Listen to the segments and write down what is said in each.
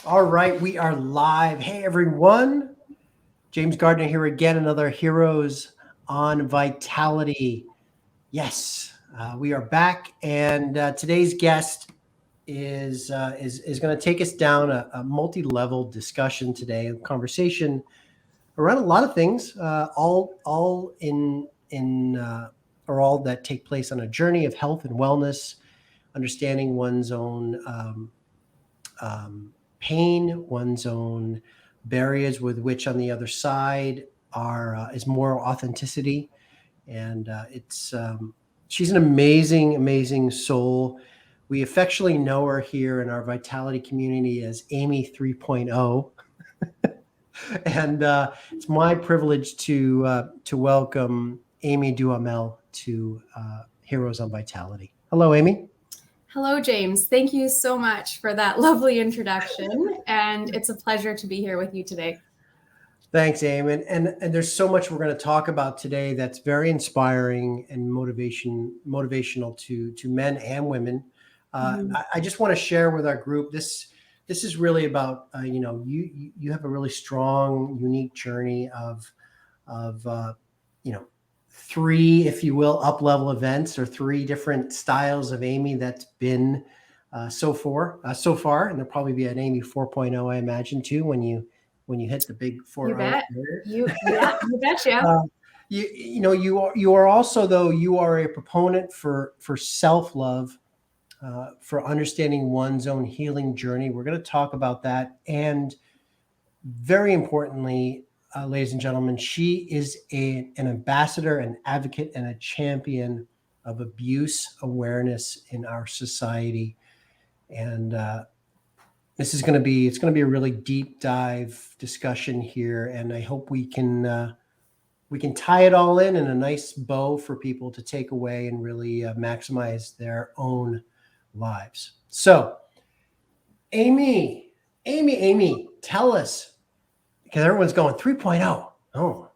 All right, we are live. Hey, everyone. James Gardner here again, another Heroes on Vitality. Yes, we are back, and today's guest is going to take us down a multi-level discussion today, a conversation around a lot of things, all or all that take place on a journey of health and wellness, understanding one's own pain, one's own barriers with which on the other side is more authenticity. And she's an amazing soul. We affectionately know her here in our Vitality community as Amy 3.0. And it's my privilege to welcome Amy Duhamel to Heroes on Vitality. Hello, Amy. Hello, James. Thank you so much for that lovely introduction. And it's a pleasure to be here with you today. Thanks, Amy. And there's so much we're going to talk about today that's very inspiring and motivational to men and women. I just want to share with our group this is really about you have a really strong, unique journey of three, if you will, up-level events or three different styles of Amy that's been so far, and there'll probably be an Amy 4.0, I imagine, too, when you hit the big 4.0. You bet. You betcha. You are also, though, you are a proponent for self-love, for understanding one's own healing journey. We're going to talk about that, and very importantly, ladies and gentlemen, she is an ambassador, an advocate, and a champion of abuse awareness in our society. And this is going to be a really deep dive discussion here. And I hope we can tie it all in a nice bow for people to take away and really maximize their own lives. So, Amy, tell us. Because everyone's going 3.0. Oh.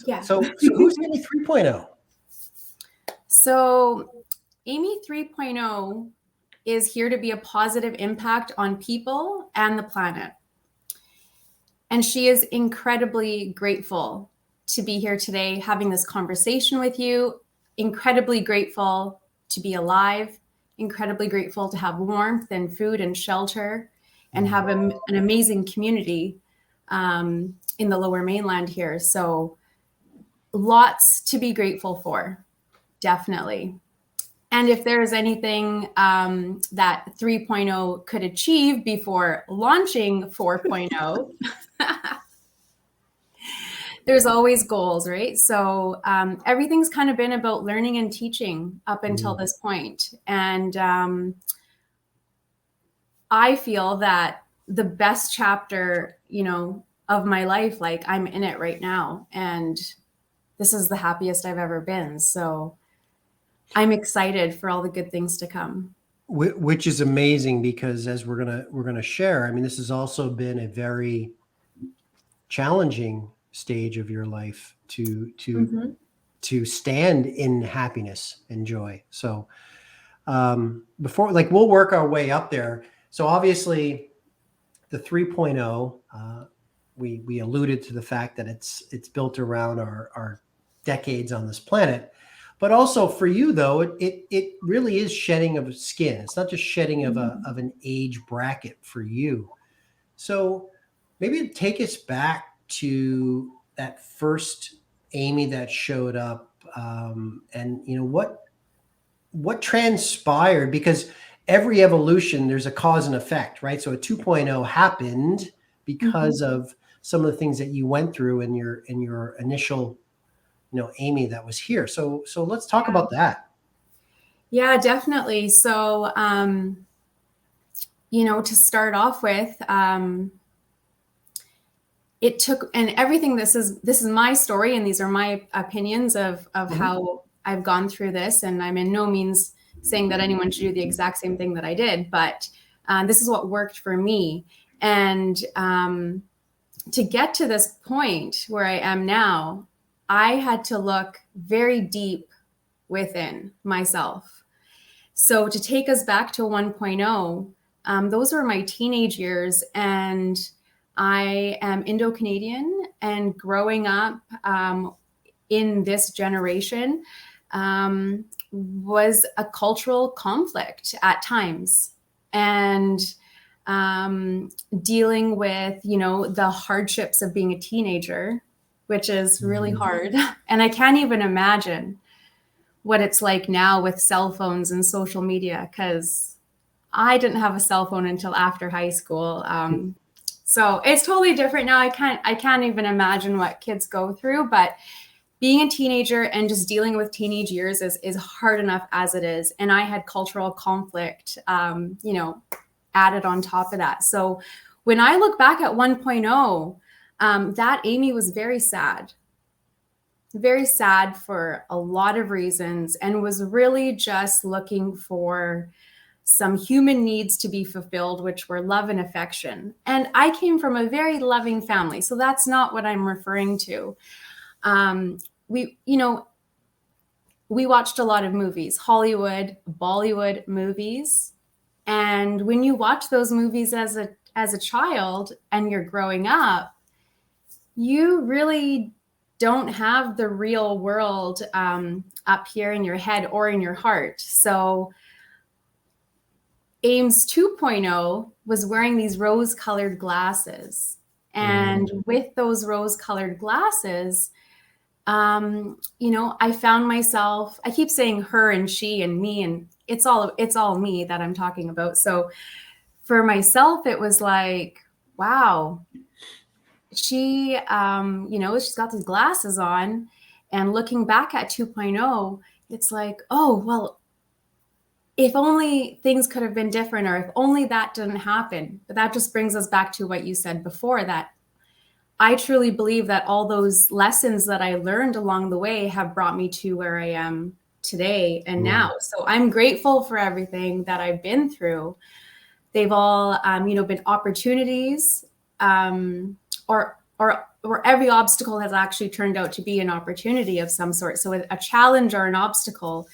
Yeah. So who's Amy 3.0? So Amy 3.0 is here to be a positive impact on people and the planet. And she is incredibly grateful to be here today having this conversation with you, incredibly grateful to be alive, incredibly grateful to have warmth and food and shelter and have an amazing community in the Lower Mainland here. So lots to be grateful for, definitely. And if there is anything that 3.0 could achieve before launching 4.0, there's always goals, right? So everything's kind of been about learning and teaching up until this point. And I feel that the best chapter, of my life, like I'm in it right now. And this is the happiest I've ever been. So I'm excited for all the good things to come. Which is amazing because as we're gonna share, I mean, this has also been a very challenging stage of your life to stand in happiness and joy. So before, we'll work our way up there. So obviously the 3.0, we alluded to the fact that it's built around our decades on this planet, but also for you though, it really is shedding of skin. It's not just shedding of an age bracket for you. So maybe take us back to that first Amy that showed up, and what transpired, because every evolution there's a cause and effect, right? So a 2.0 happened because of some of the things that you went through in your initial, Amy that was here. So let's talk about that. Yeah, definitely. So, to start off with, it took, and everything, this is my story and these are my opinions of how I've gone through this. And I'm in no means saying that anyone should do the exact same thing that I did, but this is what worked for me. And to get to this point where I am now, I had to look very deep within myself. So to take us back to 1.0, those were my teenage years. And I am Indo-Canadian, and growing up in this generation was a cultural conflict at times. And dealing with, the hardships of being a teenager, which is really hard. And I can't even imagine what it's like now with cell phones and social media, because I didn't have a cell phone until after high school. So it's totally different now. I can't even imagine what kids go through, but being a teenager and just dealing with teenage years is hard enough as it is. And I had cultural conflict, added on top of that. So when I look back at 1.0, that Amy was very sad for a lot of reasons, and was really just looking for some human needs to be fulfilled, which were love and affection. And I came from a very loving family, so that's not what I'm referring to. We watched a lot of movies, Hollywood, Bollywood movies. And when you watch those movies as a child and you're growing up, you really don't have the real world up here in your head or in your heart. So Ames 2.0 was wearing these rose-colored glasses. And with those rose-colored glasses, I found myself, I keep saying her and she and me, and it's all me that I'm talking about. So for myself, it was like, wow, she's got these glasses on, and looking back at 2.0, it's like, oh, well, if only things could have been different, or if only that didn't happen. But that just brings us back to what you said before, that I truly believe that all those lessons that I learned along the way have brought me to where I am today and now. So I'm grateful for everything that I've been through. They've all, been opportunities, or every obstacle has actually turned out to be an opportunity of some sort. So a challenge or an obstacle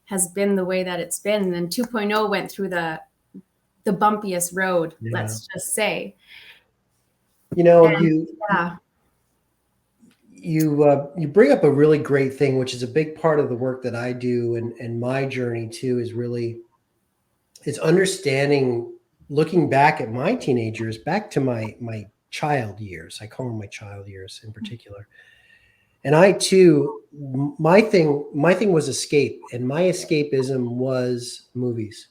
has been the way that it's been. And then 2.0 went through the bumpiest road, let's just say. You bring up a really great thing, which is a big part of the work that I do, and my journey too is understanding, looking back at my teenagers, back to my child years. I call them my child years in particular. And I too, my thing was escape, and my escapism was movies.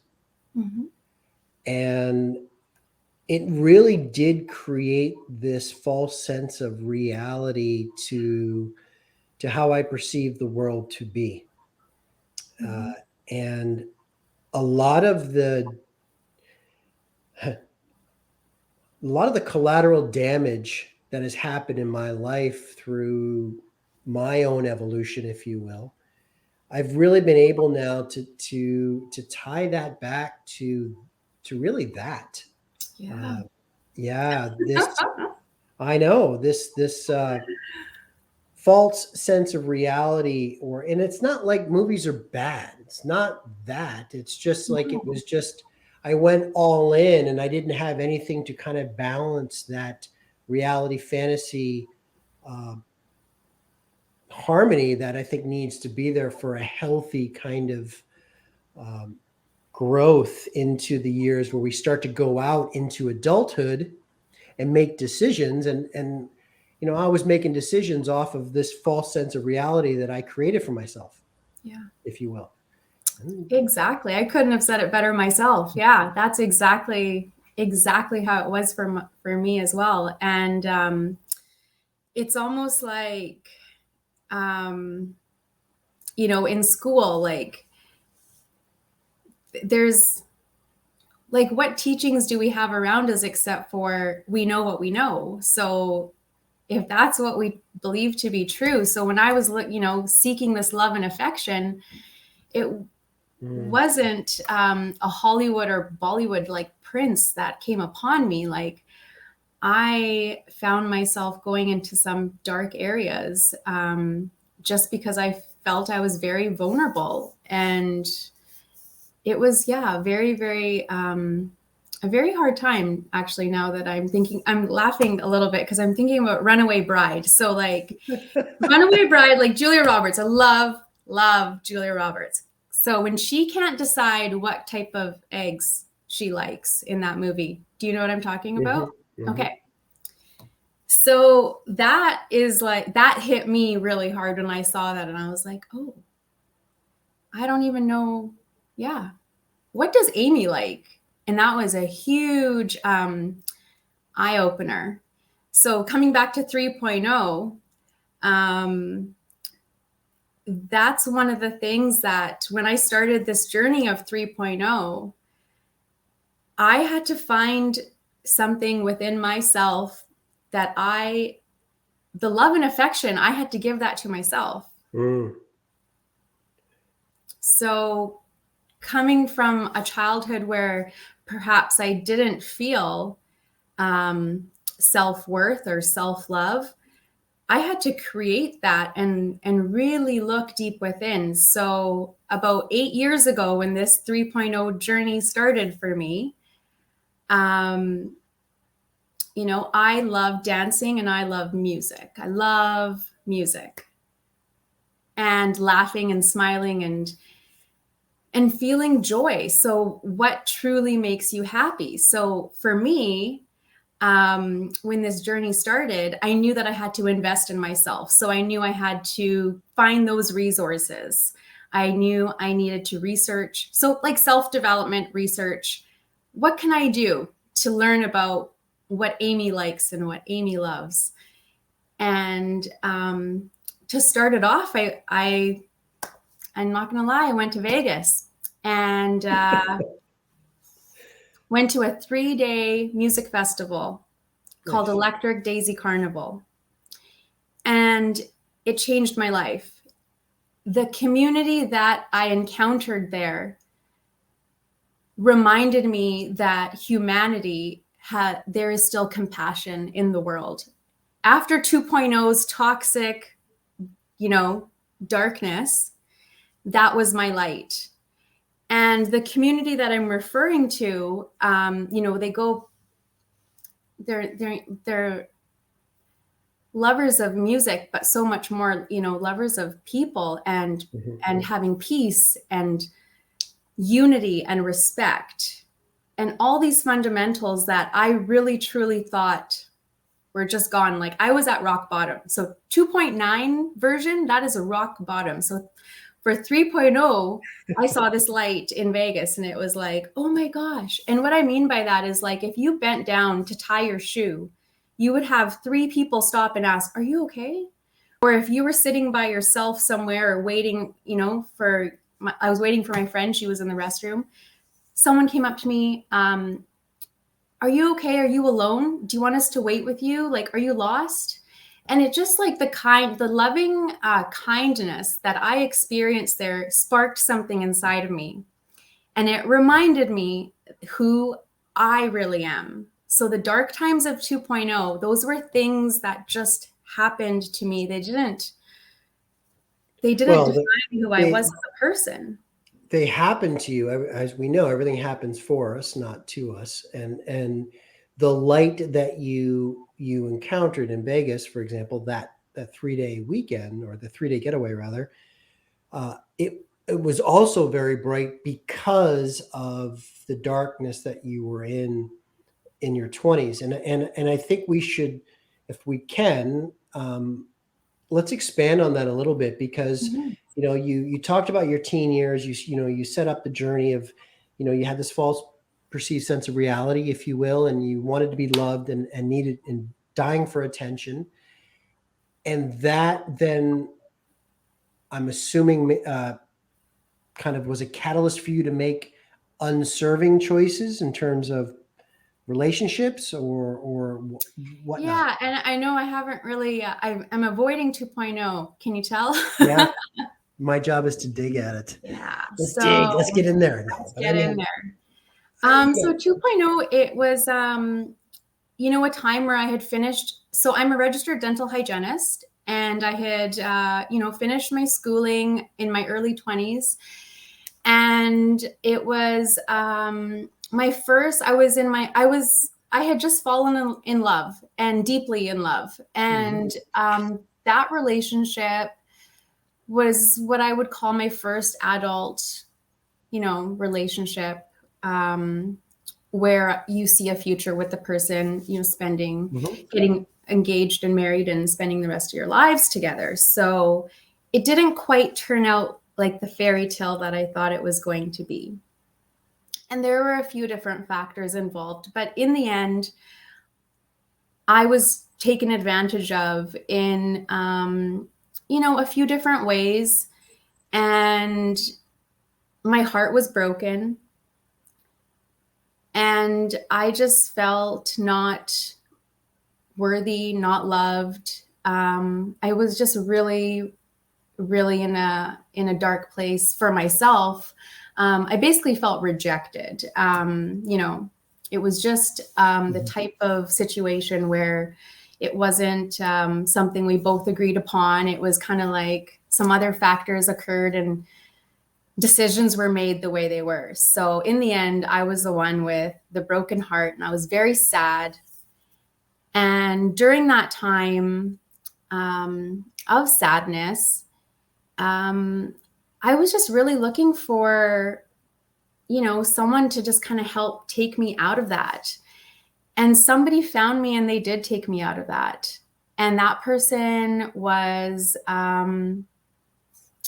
And it really did create this false sense of reality to how I perceived the world to be. And a lot of the collateral damage that has happened in my life through my own evolution, if you will, I've really been able now to tie that back to really that. This I know this false sense of reality, and it's not like movies are bad. It's not that. It's just like it was just, I went all in, and I didn't have anything to kind of balance that reality fantasy harmony that I think needs to be there for a healthy kind of growth into the years where we start to go out into adulthood and make decisions. And I was making decisions off of this false sense of reality that I created for myself, if you will. Exactly. I couldn't have said it better myself. Yeah, that's exactly how it was for me as well. And it's almost like, in school, like there's like, what teachings do we have around us except for we know what we know? So if that's what we believe to be true. So when I was, seeking this love and affection, it wasn't a Hollywood or Bollywood like prince that came upon me. Like, I found myself going into some dark areas just because I felt I was very vulnerable. And it was, very, very a very hard time actually now that I'm laughing a little bit because I'm thinking about Runaway Bride. So like Runaway Bride, like Julia Roberts, I love Julia Roberts. So when she can't decide what type of eggs she likes in that movie, do you know what I'm talking about? Mm-hmm. Okay. So that hit me really hard when I saw that. And I was like, oh, I don't even know. Yeah. What does Amy like? And that was a huge eye opener. So coming back to 3.0, that's one of the things that when I started this journey of 3.0, I had to find something within myself that the love and affection, I had to give that to myself. Mm. So coming from a childhood where perhaps I didn't feel self-worth or self-love, I had to create that and really look deep within. So about 8 years ago, when this 3.0 journey started for me, you know, I love dancing and I love music. I love music and laughing and smiling and feeling joy. So what truly makes you happy? So for me, when this journey started, I knew that I had to invest in myself. So I knew I had to find those resources. I knew I needed to research. So like self-development research, what can I do to learn about what Amy likes and what Amy loves? And to start it off, I'm not going to lie, I went to Vegas and went to a 3-day music festival called Electric Daisy Carnival. And it changed my life. The community that I encountered there reminded me that there is still compassion in the world. After 2.0's toxic, darkness, that was my light. And the community that I'm referring to, they're lovers of music, but so much more, lovers of people and having peace and unity and respect and all these fundamentals that I really truly thought were just gone. Like I was at rock bottom. So 2.9 version, that is a rock bottom. So for 3.0, I saw this light in Vegas and it was like, oh my gosh. And what I mean by that is like, if you bent down to tie your shoe, you would have 3 people stop and ask, are you okay? Or if you were sitting by yourself somewhere or waiting, I was waiting for my friend, she was in the restroom. Someone came up to me, are you okay? Are you alone? Do you want us to wait with you? Like, are you lost? And it just like the loving kindness that I experienced there sparked something inside of me. And it reminded me who I really am. So the dark times of 2.0, those were things that just happened to me. They didn't define who I was as a person. They happen to you. As we know, everything happens for us, not to us. And the light that you encountered in Vegas, for example, that 3-day weekend or the 3-day getaway rather, it was also very bright because of the darkness that you were in your 20s. And I think we should, if we can, let's expand on that a little bit because you talked about your teen years. You set up the journey of, you had this false perceived sense of reality, if you will, and you wanted to be loved and needed and dying for attention. And that then, I'm assuming, kind of was a catalyst for you to make unserving choices in terms of relationships or whatnot. Yeah, and I know I haven't really. I'm avoiding 2.0. Can you tell? Yeah, my job is to dig at it. Yeah, let's dig. Let's get in there. Get in there. So 2.0, it was a time where I had finished. So I'm a registered dental hygienist, and I had finished my schooling in my early 20s, and it was I had just fallen in love, and deeply in love. And that relationship was what I would call my first adult, relationship, where you see a future with the person, getting engaged and married and spending the rest of your lives together. So it didn't quite turn out like the fairy tale that I thought it was going to be. And there were a few different factors involved, but in the end, I was taken advantage of in, a few different ways. And my heart was broken. And I just felt not worthy, not loved. I was just really, really in a dark place for myself. I basically felt rejected. It was just the type of situation where it wasn't something we both agreed upon. It was kind of like some other factors occurred and decisions were made the way they were. So in the end, I was the one with the broken heart, and I was very sad. And during that time of sadness, I was just really looking for, someone to just kind of help take me out of that. And somebody found me, and they did take me out of that. And that person was,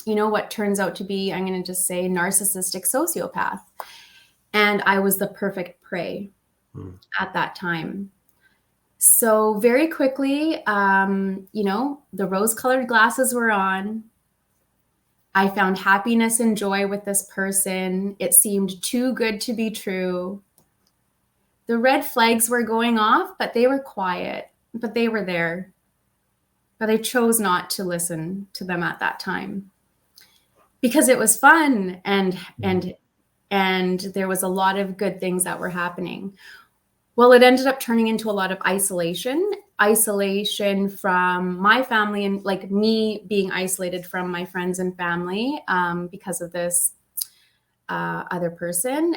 what turns out to be, I'm going to just say, narcissistic sociopath. And I was the perfect prey at that time. So very quickly, the rose-colored glasses were on. I found happiness and joy with this person. It seemed too good to be true. The red flags were going off, but they were quiet, but they were there. But I chose not to listen to them at that time because it was fun and there was a lot of good things that were happening. Well, it ended up turning into a lot of isolation from my family, and like me being isolated from my friends and family because of this other person,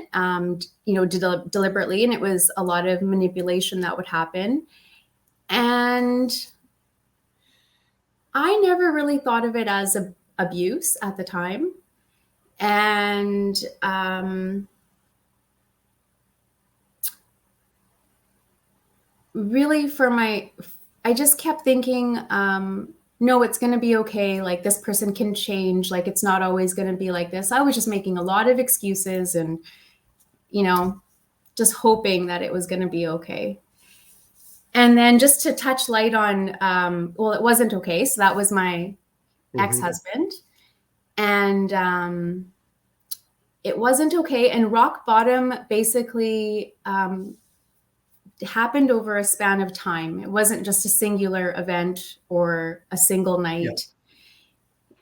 deliberately. And it was a lot of manipulation that would happen. And I never really thought of it as abuse at the time. And really I just kept thinking, no, it's going to be okay. Like, this person can change. Like, it's not always going to be like this. I was just making a lot of excuses and, just hoping that it was going to be okay. And then just to touch light on, it wasn't okay. So that was my ex-husband. And it wasn't okay. And rock bottom basically happened over a span of time. It wasn't just a singular event or a single night. Yep.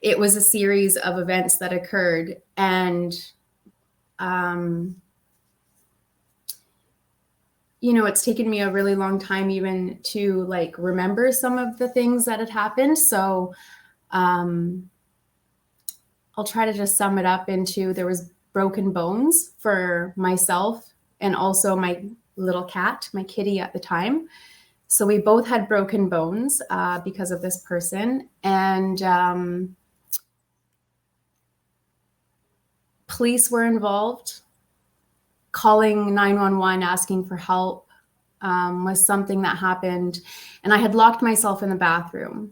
It was a series of events that occurred. And, it's taken me a really long time even to remember some of the things that had happened. So I'll try to just sum it up into, there was broken bones for myself and also my little cat, my kitty at the time. So we both had broken bones because of this person. And police were involved. Calling 911, asking for help was something that happened. And I had locked myself in the bathroom.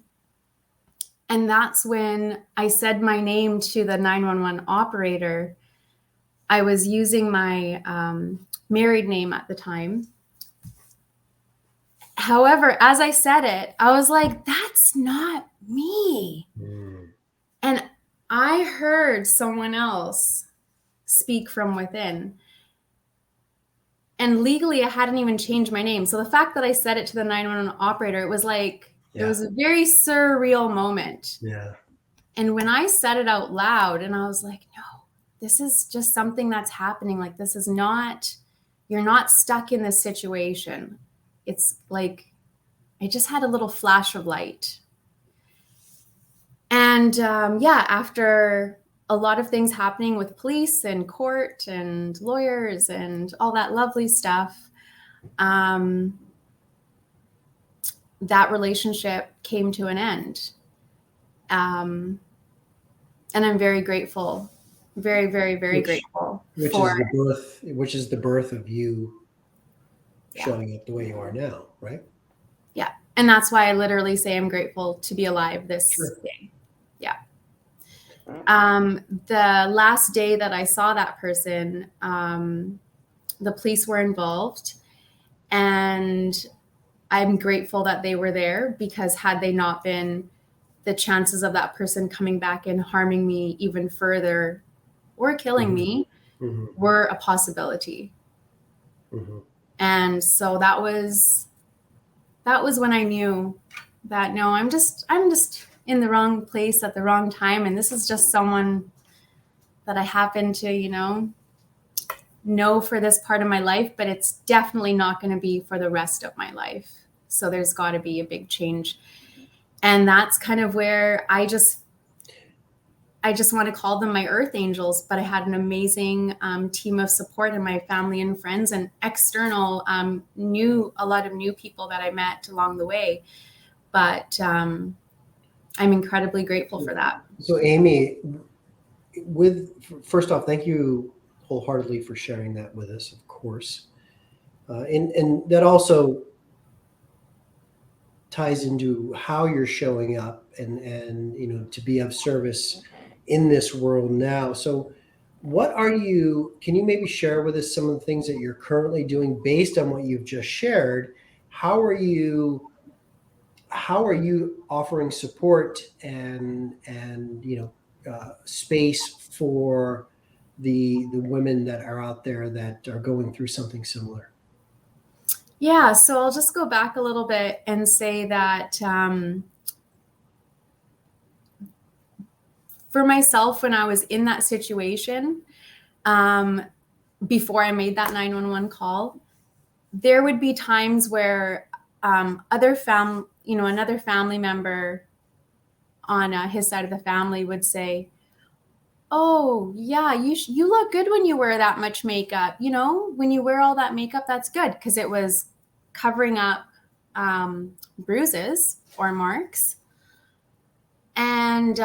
And that's when I said my name to the 911 operator. I was using my married name at the time. However, as I said it, I was like, that's not me. And I heard someone else speak from within. And legally, I hadn't even changed my name. So the fact that I said it to the 911 operator, it was like, it was a very surreal moment. Yeah. And when I said it out loud, and I was like, no, this is just something that's happening. Like, this is not, you're not stuck in this situation. It's like, I just had a little flash of light. And after a lot of things happening with police and court and lawyers and all that lovely stuff, that relationship came to an end. And I'm very grateful, very, very, very grateful which for is the birth of you showing up the way you are now, right? Yeah. And that's why I literally say I'm grateful to be alive this day. Yeah. The last day that I saw that person, the police were involved, and I'm grateful that they were there, because had they not been, the chances of that person coming back and harming me even further or killing me were a possibility. And so that was when I knew that, no, I'm just in the wrong place at the wrong time. And this is just someone that I happen to, know for this part of my life, but it's definitely not going to be for the rest of my life. So there's got to be a big change. And that's kind of where I just want to call them my earth angels. But I had an amazing team of support, and my family and friends and external, a lot of new people that I met along the way. But I'm incredibly grateful for that. So Amy, first off, thank you wholeheartedly for sharing that with us, of course. And that also ties into how you're showing up and to be of service in this world now. So can you maybe share with us some of the things that you're currently doing based on what you've just shared? How are you offering support and space for the women that are out there that are going through something similar? Yeah, so I'll just go back a little bit and say that for myself, when I was in that situation, before I made that 911 call, there would be times where another family member on his side of the family would say, "Oh, yeah, you look good when you wear that much makeup. When you wear all that makeup, that's good," because it was covering up bruises or marks. And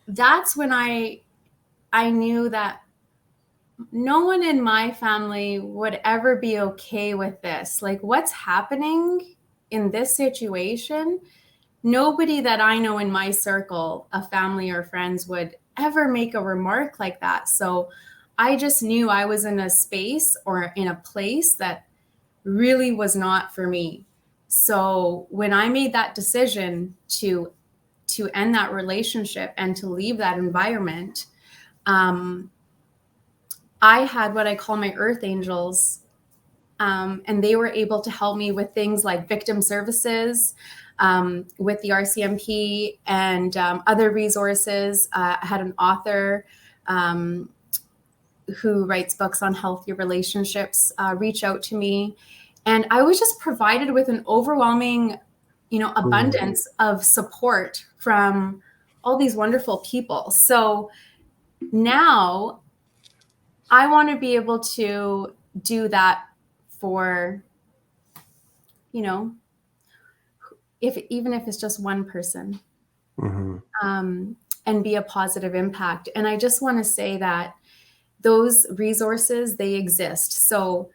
that's when I knew that no one in my family would ever be okay with this. Like, what's happening in this situation? Nobody that I know in my circle of family or friends would ever make a remark like that. So I just knew I was in a space or in a place that really was not for me. So when I made that decision to end that relationship and to leave that environment, I had what I call my earth angels, and they were able to help me with things like victim services, with the RCMP and other resources. I had an author who writes books on healthy relationships reach out to me. And I was just provided with an overwhelming, abundance of support from all these wonderful people. So now I want to be able to do that for, even if it's just one person, and be a positive impact. And I just want to say that those resources, they exist. So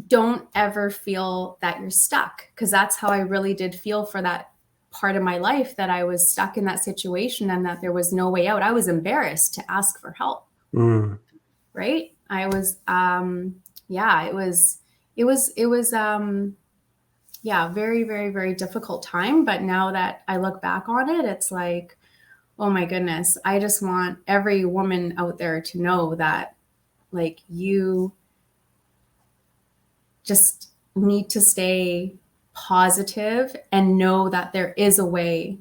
don't ever feel that you're stuck, because that's how I really did feel for that part of my life, that I was stuck in that situation and that there was no way out. I was embarrassed to ask for help. Right? I was, very, very, very difficult time. But now that I look back on it, it's like, oh my goodness, I just want every woman out there to know that, like, you just need to stay positive and know that there is a way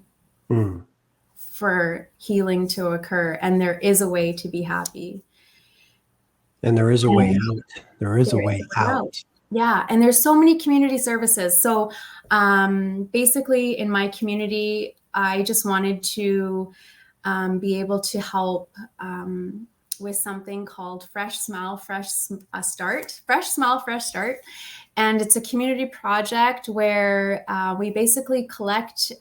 for healing to occur, and there is a way to be happy. And there is a way out. There is a way out. Yeah. And there's so many community services. So basically in my community, I just wanted to be able to help with something called Fresh Smile, Fresh Start. Fresh Smile, Fresh Start. And it's a community project where we basically collect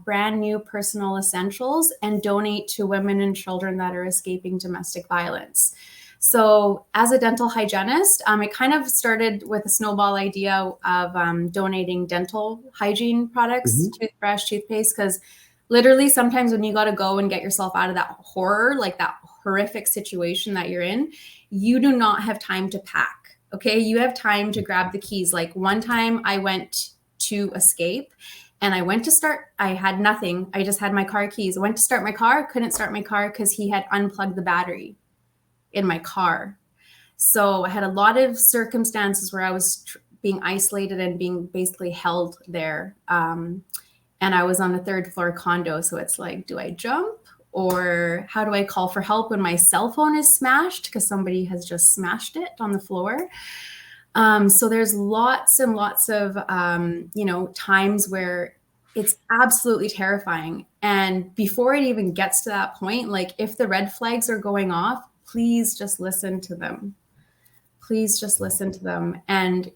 brand new personal essentials and donate to women and children that are escaping domestic violence. So as a dental hygienist, it kind of started with a snowball idea of donating dental hygiene products, toothbrush, toothpaste, because literally sometimes when you got to go and get yourself out of that horror, like that horrific situation that you're in, you do not have time to pack. Okay. You have time to grab the keys. Like one time I went to escape and I went to start, I had nothing. I just had my car keys. I went to start my car, couldn't start my car because he had unplugged the battery in my car. So I had a lot of circumstances where I was being isolated and being basically held there. And I was on a 3rd floor condo. So it's like, do I jump? Or how do I call for help when my cell phone is smashed because somebody has just smashed it on the floor? So there's lots and lots of, times where it's absolutely terrifying. And before it even gets to that point, like if the red flags are going off, please just listen to them. Please just listen to them. And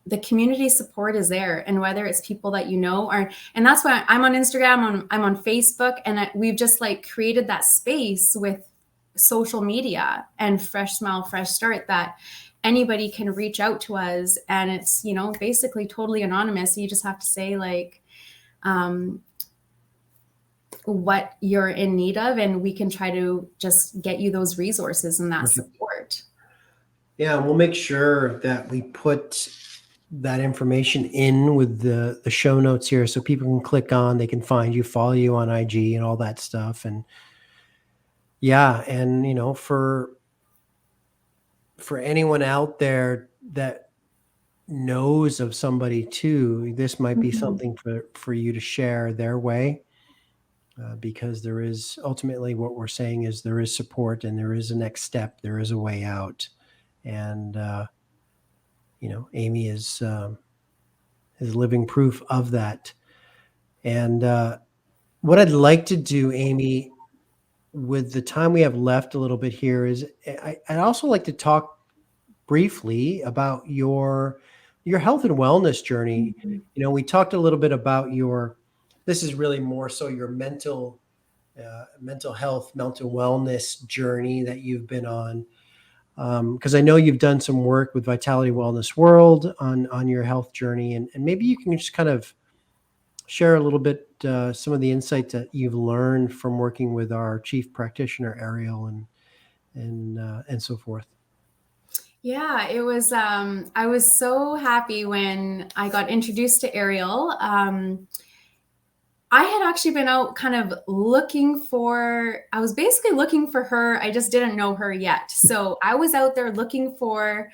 the community support is there. And whether it's people that you know and that's why I'm on Instagram, I'm on Facebook, and we've just like created that space with social media and Fresh Smile, Fresh Start that anybody can reach out to us. And it's, basically totally anonymous. You just have to say like, what you're in need of, and we can try to just get you those resources and that support. Yeah, we'll make sure that we put that information in with the show notes here so people can click on, they can find you, follow you on IG and all that stuff. And yeah, and for anyone out there that knows of somebody too, this might be something for you to share their way, because there is ultimately what we're saying is there is support and there is a next step, there is a way out. And Amy is living proof of that. And what I'd like to do, Amy, with the time we have left a little bit here, is I'd also like to talk briefly about your health and wellness journey. We talked a little bit about this is really more so your mental health, mental wellness journey that you've been on. Because I know you've done some work with Vitality Wellness World on your health journey, and maybe you can just kind of share a little bit some of the insights that you've learned from working with our chief practitioner Ariel and so forth. Yeah, it was. I was so happy when I got introduced to Ariel. I had actually been out kind of I was basically looking for her. I just didn't know her yet. So I was out there looking for,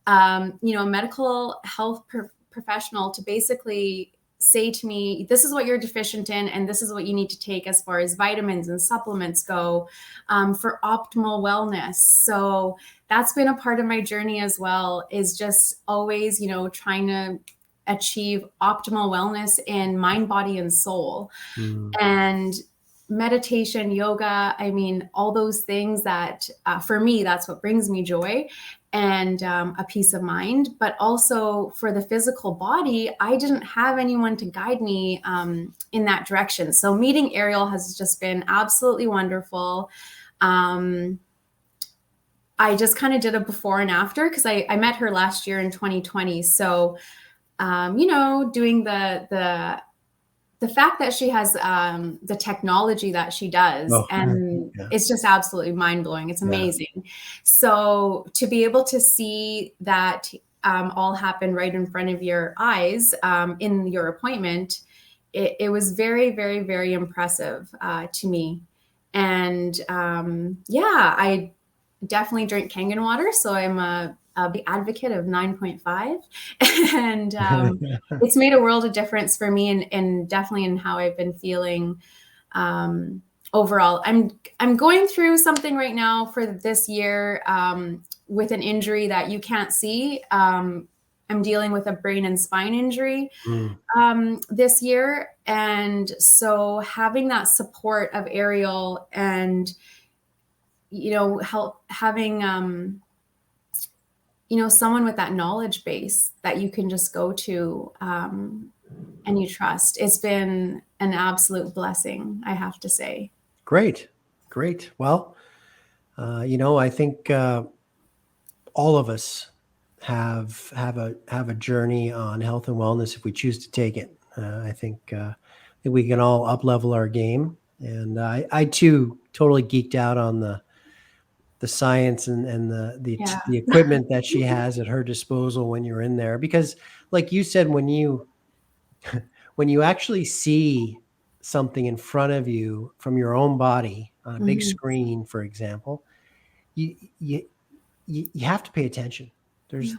a medical health professional to basically say to me, this is what you're deficient in, and this is what you need to take as far as vitamins and supplements go for optimal wellness. So that's been a part of my journey as well, is just always, trying to achieve optimal wellness in mind, body, and soul. And meditation, yoga, all those things that for me, that's what brings me joy and a peace of mind. But also for the physical body, I didn't have anyone to guide me in that direction. So meeting Ariel has just been absolutely wonderful. I just kind of did a before and after, because I met her last year in 2020. So doing the fact that she has the technology that she does, it's just absolutely mind-blowing. It's amazing. Yeah. So to be able to see that all happen right in front of your eyes in your appointment, it was very, very, very impressive to me. And I definitely drink Kangen water, so I'm a big advocate of 9.5, and it's made a world of difference for me, and definitely in how I've been feeling overall. I'm going through something right now for this year with an injury that you can't see, am dealing with a brain and spine injury Mm. this year. And so having that support of Ariel and, having, someone with that knowledge base that you can just go to and you trust, it's been an absolute blessing, I have to say. Great. Well, I think all of us have a journey on health and wellness if we choose to take it. I think we can all up level our game, and I too totally geeked out on the science and Yeah. the equipment that she has at her disposal when you're in there, because like you said, when you actually see something in front of you from your own body on a big Mhm. screen, for example, you have to pay attention. Yeah.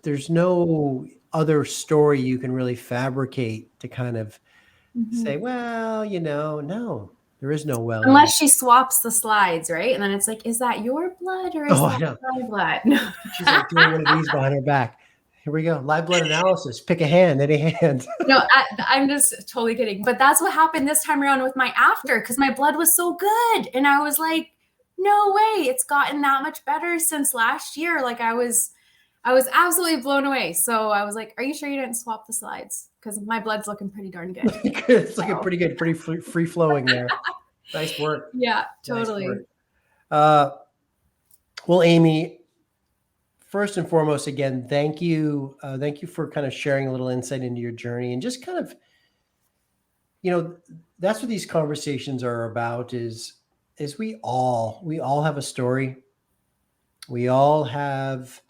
There's no other story you can really fabricate to kind of say, Mhm. well, no, there is no well. Unless she swaps the slides, right? And then it's like, is that your blood or is Oh, I that know. my blood? She's like doing one of these behind her back. Here we go. Live blood analysis. Pick a hand, any hand. No, I'm just totally kidding. But that's what happened this time around with my after, because my blood was so good. And I was like, no way, it's gotten that much better since last year. Like I was absolutely blown away. So I was like, are you sure you didn't swap the slides? Because my blood's looking pretty darn good. It's looking pretty good, pretty free flowing there. Nice work. Yeah, Nice totally. work. Well, Amy, first and foremost, again, thank you. Thank you for kind of sharing a little insight into your journey, and just kind of, that's what these conversations are about, is we all have a story. We all have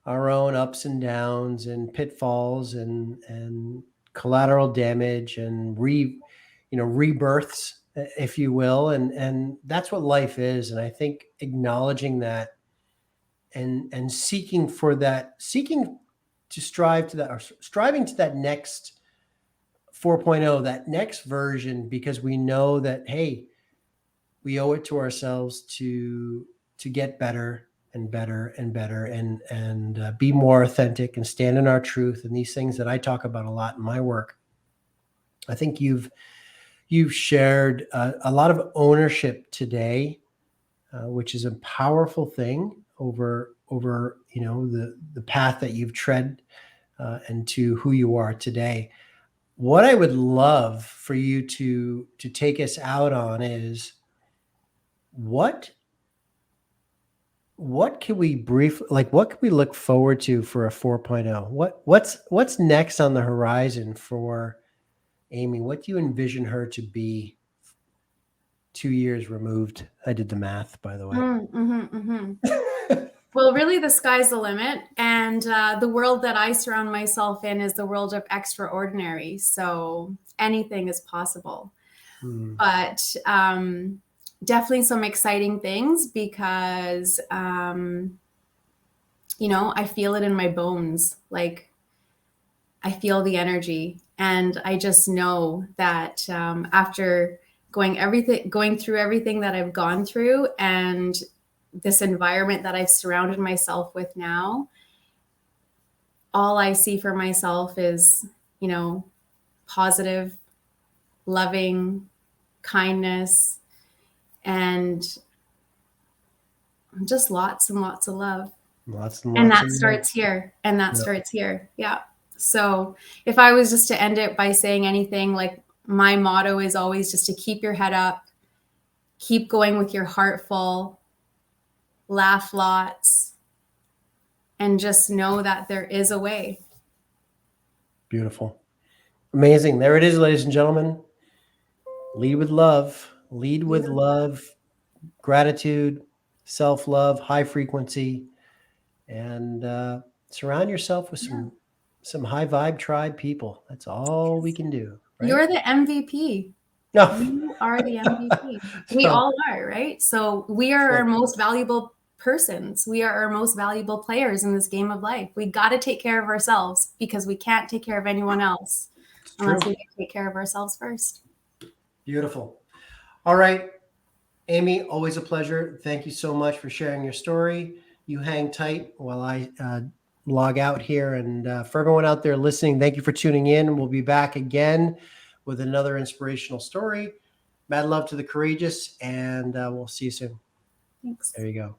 our own ups and downs and pitfalls and collateral damage and rebirths, if you will. And that's what life is. And I think acknowledging that and seeking to strive to that, or striving to that next 4.0, that next version, because we know that, hey, we owe it to ourselves to get better and better and better, and be more authentic and stand in our truth, and these things that I talk about a lot in my work. I think you've shared a lot of ownership today, which is a powerful thing over the path that you've tread, and to who you are today. What I would love for you to take us out on is, what can we what can we look forward to for a 4.0? What's next on the horizon for Amy? What do you envision her to be 2 years removed? I did the math, by the way. Well, really, the sky's the limit. And the world that I surround myself in is the world of extraordinary. So anything is possible. But definitely some exciting things, because, I feel it in my bones. Like, I feel the energy. And I just know that after going through everything that I've gone through, and this environment that I've surrounded myself with now, all I see for myself is, positive, loving, kindness, and just lots and lots of love. Lots and lots. And that starts here. And that starts here. Yeah. So if I was just to end it by saying anything, like, my motto is always just to keep your head up, keep going with your heart full, laugh lots, and just know that there is a way. Beautiful. Amazing. There it is, ladies and gentlemen. Lead with love. Lead with love, gratitude, self-love, high frequency, and surround yourself with some high vibe tribe people. That's all we can do. Right? You're the MVP. No. You are the MVP. We all are, right? So we are our most valuable persons. We are our most valuable players in this game of life. We got to take care of ourselves, because we can't take care of anyone else unless we take care of ourselves first. Beautiful. All right, Amy, always a pleasure. Thank you so much for sharing your story. You hang tight while I log out here. And for everyone out there listening, thank you for tuning in. We'll be back again with another inspirational story. Mad love to the courageous, and we'll see you soon. Thanks. There you go.